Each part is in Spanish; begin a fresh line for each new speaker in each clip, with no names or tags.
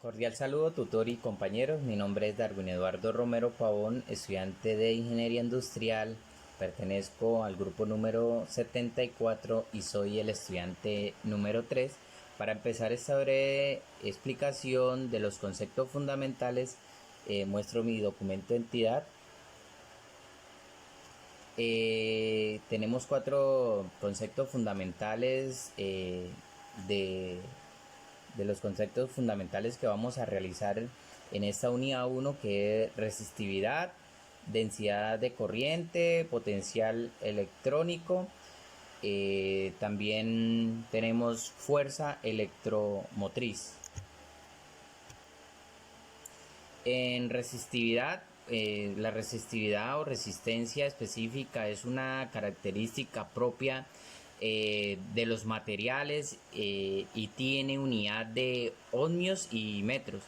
Cordial saludo, tutor y compañeros. Mi nombre es Darwin Eduardo Romero Pavón, estudiante de Ingeniería Industrial. Pertenezco al grupo número 74 y soy el estudiante número 3. Para empezar esta breve explicación de los conceptos fundamentales, muestro mi documento de entidad. Tenemos 4 conceptos fundamentales de los conceptos fundamentales que vamos a realizar en esta unidad 1, que es resistividad, densidad de corriente, potencial electrónico. También tenemos fuerza electromotriz. En resistividad, la resistividad o resistencia específica es una característica propia de los materiales y tiene unidad de ohmios y metros,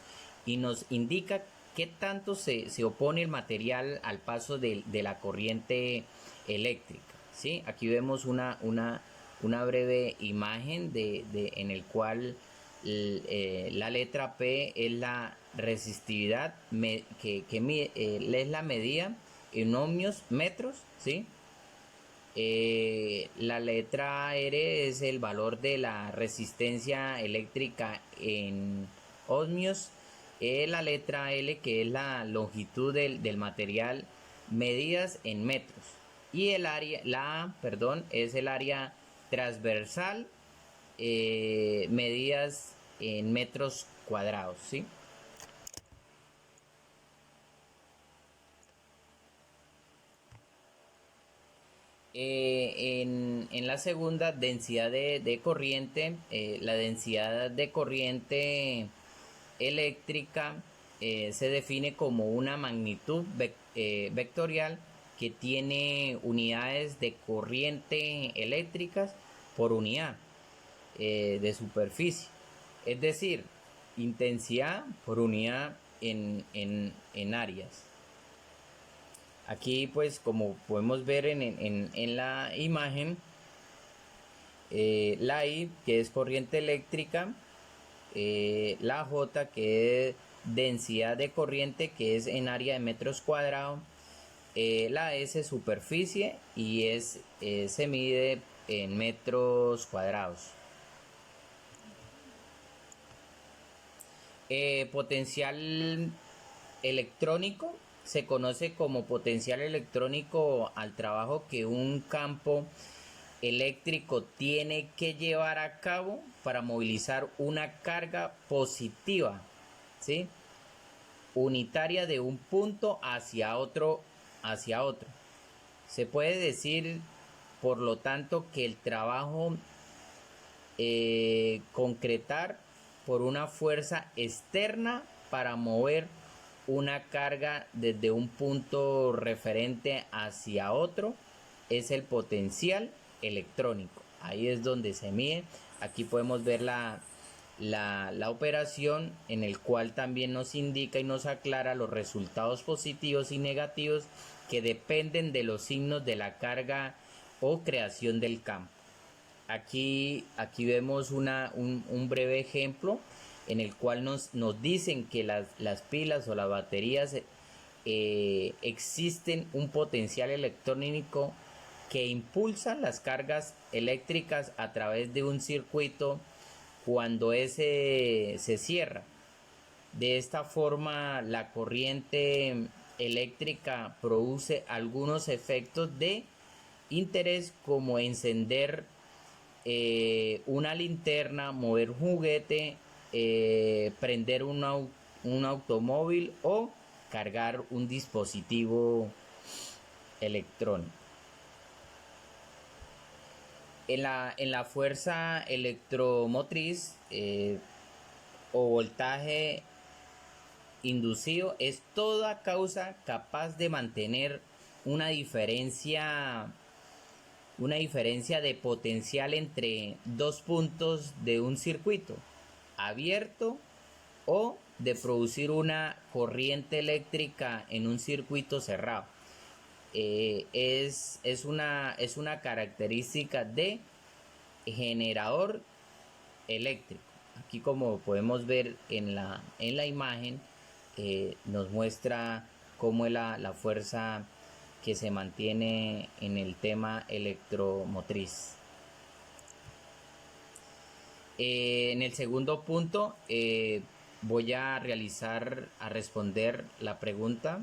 y nos indica qué tanto se opone el material al paso de la corriente eléctrica, ¿sí? Aquí vemos una breve imagen en el cual la letra P es la resistividad que es la medida en ohmios metros, ¿sí? La letra R es el valor de la resistencia eléctrica en ohmios. La letra L, que es la longitud del material, medidas en metros. Y el área, es el área transversal, medidas en metros cuadrados, ¿sí? En la segunda, densidad de corriente, la densidad de corriente eléctrica se define como una magnitud vectorial que tiene unidades de corriente eléctricas por unidad de superficie, es decir, intensidad por unidad en áreas. Aquí, pues, como podemos ver en la imagen, la I, que es corriente eléctrica, la J, que es densidad de corriente, que es en área de metros cuadrados, la S, superficie, y se mide en metros cuadrados. Potencial electrónico se conoce como potencial electrónico al trabajo que un campo eléctrico tiene que llevar a cabo para movilizar una carga positiva, ¿sí?, unitaria de un punto hacia otro. Se puede decir, por lo tanto, que el trabajo concretar por una fuerza externa para mover una carga desde un punto referente hacia otro es el potencial electrónico. Ahí es donde se mide. Aquí podemos ver la operación, en el cual también nos indica y nos aclara los resultados positivos y negativos que dependen de los signos de la carga o creación del campo. Aquí vemos un breve ejemplo en el cual nos dicen que las pilas o las baterías existen un potencial electrónico que impulsa las cargas eléctricas a través de un circuito cuando ese se cierra. De esta forma, la corriente eléctrica produce algunos efectos de interés, como encender una linterna, mover un juguete, prender un automóvil o cargar un dispositivo electrónico. En la fuerza electromotriz o voltaje inducido es toda causa capaz de mantener una diferencia de potencial entre dos puntos de un circuito abierto, o de producir una corriente eléctrica en un circuito cerrado. Es una característica de generador eléctrico. Aquí, como podemos ver en la imagen, nos muestra cómo es la fuerza que se mantiene en el tema electromotriz. En el segundo punto voy a responder la pregunta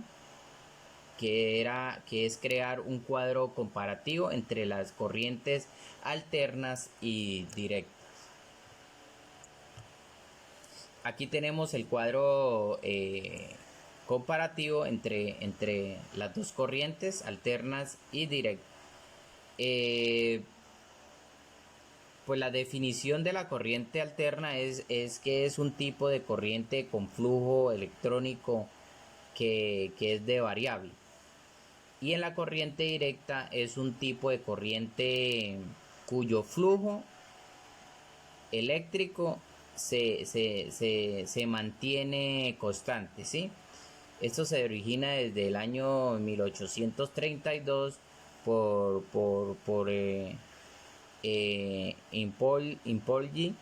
que es crear un cuadro comparativo entre las corrientes alternas y directas. Aquí tenemos el cuadro comparativo entre las dos corrientes alternas y directas. Pues la definición de la corriente alterna es que es un tipo de corriente con flujo electrónico que es de variable. Y en la corriente directa es un tipo de corriente cuyo flujo eléctrico se mantiene constante, ¿sí? Esto se origina desde el año 1832 por Impolyi,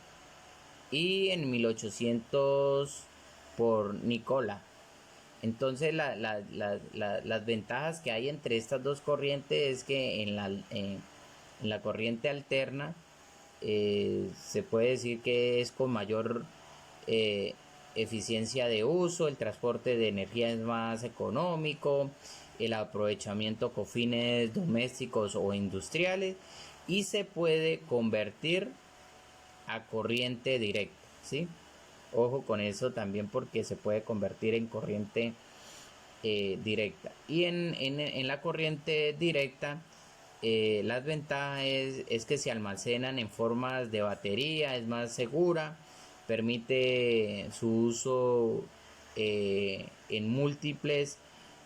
y en 1800 por Nicola. Entonces las ventajas que hay entre estas dos corrientes es que en la corriente alterna se puede decir que es con mayor eficiencia de uso, el transporte de energía es más económico, el aprovechamiento con fines domésticos o industriales, y se puede convertir a corriente directa, ¿sí? Ojo con eso también, porque se puede convertir en corriente directa. Y en la corriente directa, las ventajas es que se almacenan en formas de batería, es más segura, permite su uso en múltiples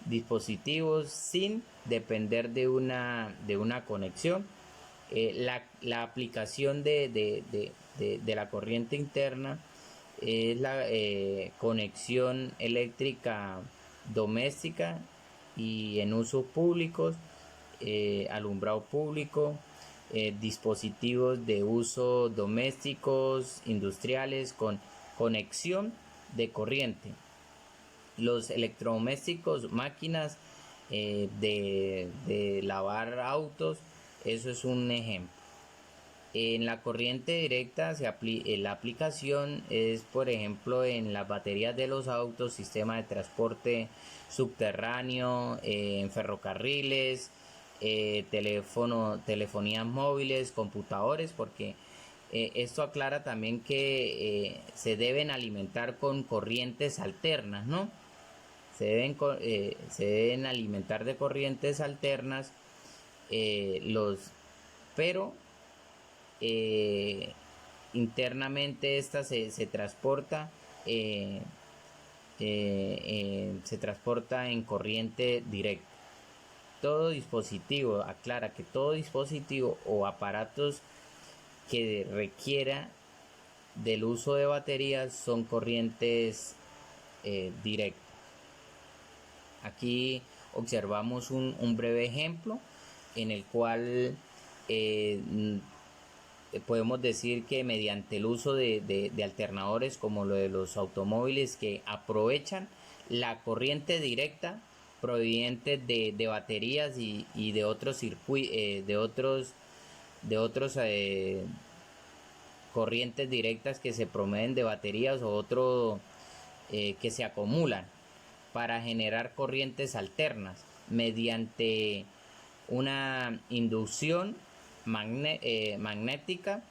dispositivos sin depender de una conexión. La aplicación de la corriente interna es la conexión eléctrica doméstica y en usos públicos, alumbrado público, dispositivos de uso domésticos, industriales con conexión de corriente. Los electrodomésticos, máquinas de lavar autos, eso es un ejemplo. En la corriente directa la aplicación es, por ejemplo, en las baterías de los autos, sistema de transporte subterráneo, en ferrocarriles, telefonías móviles, computadores, porque esto aclara también que se deben alimentar con corrientes alternas, ¿no? Se deben alimentar de corrientes alternas, pero internamente esta se transporta se transporta en corriente directa. Todo dispositivo, aclara que todo dispositivo o aparatos que requiera del uso de baterías son corrientes directas. Aquí observamos un breve ejemplo en el cual podemos decir que mediante el uso de alternadores como lo de los automóviles, que aprovechan la corriente directa proveniente de baterías y de otros circuitos, de otros corrientes directas que se promueven de baterías o otro que se acumulan para generar corrientes alternas mediante una inducción magnética,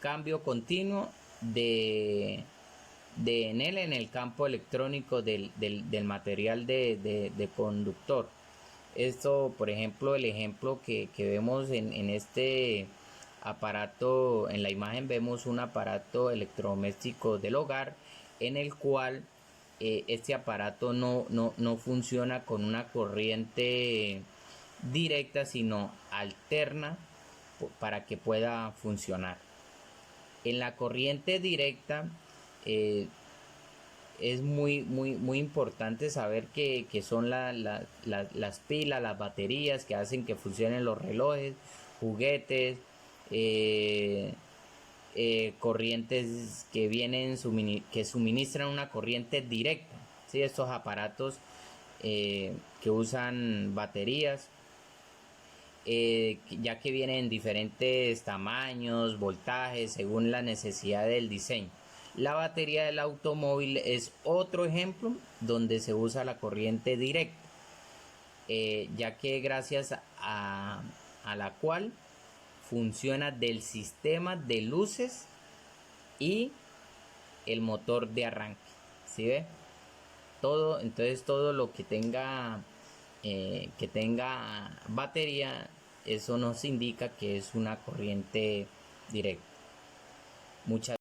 cambio continuo en el campo electrónico del material de conductor. Esto, por ejemplo, el ejemplo que vemos en este aparato, en la imagen vemos un aparato electrodoméstico del hogar en el cual este aparato no funciona con una corriente directa, sino alterna para que pueda funcionar. En la corriente directa es muy importante saber que son las pilas, las baterías que hacen que funcionen los relojes, juguetes, corrientes que que suministran una corriente directa, ¿sí? Estos aparatos que usan baterías, ya que vienen en diferentes tamaños, voltajes, según la necesidad del diseño. La batería del automóvil es otro ejemplo donde se usa la corriente directa, ya que gracias a la cual funciona del sistema de luces y el motor de arranque. ¿Sí ve? Entonces todo lo que tenga batería, eso nos indica que es una corriente directa. Muchas